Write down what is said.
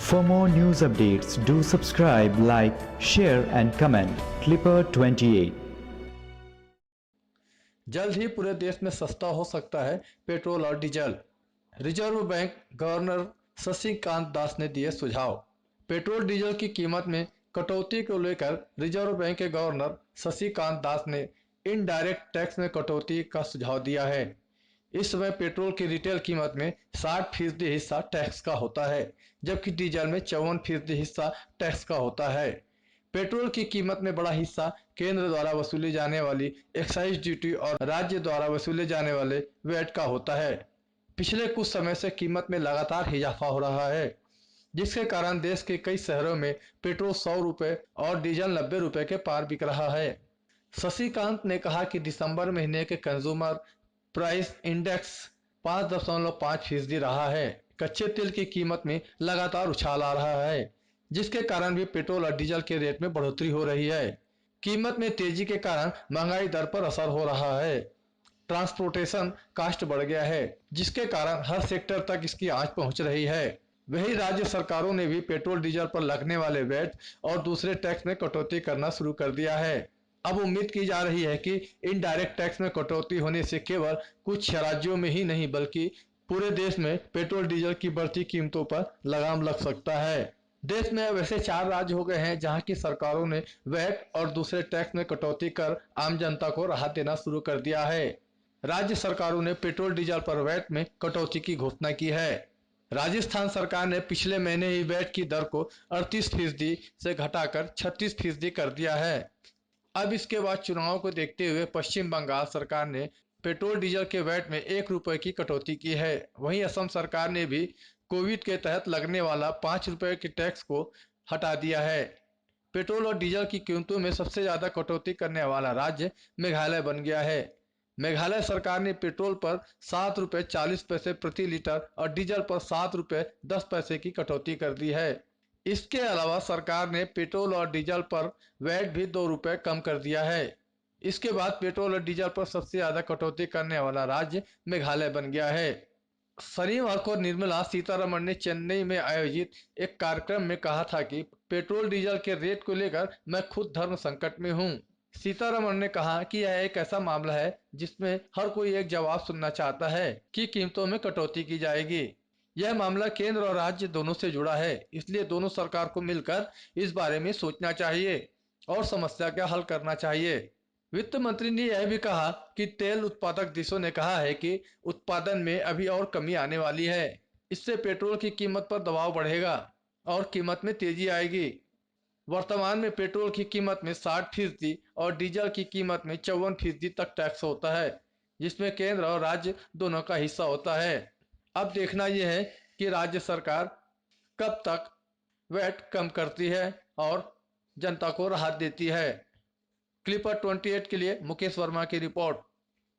For more news updates, do subscribe, like, share and comment. Clipper 28. जल्द ही पूरे देश में सस्ता हो सकता है पेट्रोल और diesel. Reserve bank governor Shaktikanta Das ने दिए सुझाव। पेट्रोल डीजल की कीमत में कटौती को लेकर रिजर्व बैंक के गवर्नर शक्तिकांत दास ने इनडायरेक्ट टैक्स में कटौती का सुझाव दिया है। इस समय पेट्रोल की रिटेल कीमत में 60% हिस्सा टैक्स का होता है, जबकि डीजल में 54% हिस्सा टैक्स का होता है। पेट्रोल की कीमत में बड़ा हिस्सा केंद्र द्वारा वसूली जाने वाली एक्साइज ड्यूटी और राज्य द्वारा वसूले जाने वाले वैट का होता है। पिछले कुछ समय से कीमत में लगातार इजाफा हो रहा है, जिसके कारण देश के कई शहरों में पेट्रोल 100 रुपए और डीजल 90 रुपए के पार बिक रहा है। शशिकांत ने कहा कि दिसंबर महीने के कंज्यूमर प्राइस इंडेक्स 5.5% रहा है। कच्चे तेल की कीमत में लगातार उछाल आ रहा है, जिसके कारण भी पेट्रोल और डीजल के रेट में बढ़ोतरी हो रही है। कीमत में तेजी के कारण महंगाई दर पर असर हो रहा है। ट्रांसपोर्टेशन कास्ट बढ़ गया है, जिसके कारण हर सेक्टर तक इसकी आंच पहुंच रही है। वही राज्य सरकारों ने भी पेट्रोल डीजल पर लगने वाले वैट और दूसरे टैक्स में कटौती करना शुरू कर दिया है। अब उम्मीद की जा रही है कि इनडायरेक्ट टैक्स में कटौती होने से केवल कुछ राज्यों में ही नहीं बल्कि पूरे देश में पेट्रोल डीजल की बढ़ती कीमतों पर लगाम लग सकता है। देश में अब ऐसे 4 राज्य हो गए हैं जहां की सरकारों ने वैट और दूसरे टैक्स में कटौती कर आम जनता को राहत देना शुरू कर दिया है। राज्य सरकारों ने पेट्रोल डीजल पर वैट में कटौती की घोषणा की है। राजस्थान सरकार ने पिछले महीने ही वैट की दर को 38% से घटाकर 36% कर दिया है। अब इसके बाद चुनाव को देखते हुए पश्चिम बंगाल सरकार ने पेट्रोल डीजल के वैट में 1 रुपए की कटौती की है। वहीं असम सरकार ने भी कोविड के तहत लगने वाला 5 रुपए के टैक्स को हटा दिया है। पेट्रोल और डीजल की कीमतों में सबसे ज्यादा कटौती करने वाला राज्य मेघालय बन गया है। मेघालय सरकार ने पेट्रोल पर 7 रुपए 40 पैसे प्रति लीटर और डीजल पर 7 रुपए 10 पैसे की कटौती कर दी है। इसके अलावा सरकार ने पेट्रोल और डीजल पर वैट भी 2 रुपए कम कर दिया है। इसके बाद पेट्रोल और डीजल पर सबसे ज्यादा कटौती करने वाला राज्य मेघालय बन गया है। शनिवार को निर्मला सीतारमण ने चेन्नई में आयोजित एक कार्यक्रम में कहा था कि पेट्रोल डीजल के रेट को लेकर मैं खुद धर्म संकट में हूं। सीतारमण ने कहा कि यह एक ऐसा मामला है जिसमें हर कोई एक जवाब सुनना चाहता है कि कीमतों में कटौती की जाएगी। यह मामला केंद्र और राज्य दोनों से जुड़ा है, इसलिए दोनों सरकार को मिलकर इस बारे में सोचना चाहिए और समस्या का हल करना चाहिए। वित्त मंत्री ने यह भी कहा कि तेल उत्पादक देशों ने कहा है कि उत्पादन में अभी और कमी आने वाली है। इससे पेट्रोल की कीमत पर दबाव बढ़ेगा और कीमत में तेजी आएगी। वर्तमान में पेट्रोल की कीमत में 60% और डीजल की कीमत में 54% तक टैक्स होता है, जिसमें केंद्र और राज्य दोनों का हिस्सा होता है। अब देखना यह है कि राज्य सरकार कब तक वैट कम करती है और जनता को राहत देती है। क्लिपर 28 के लिए मुकेश वर्मा की रिपोर्ट।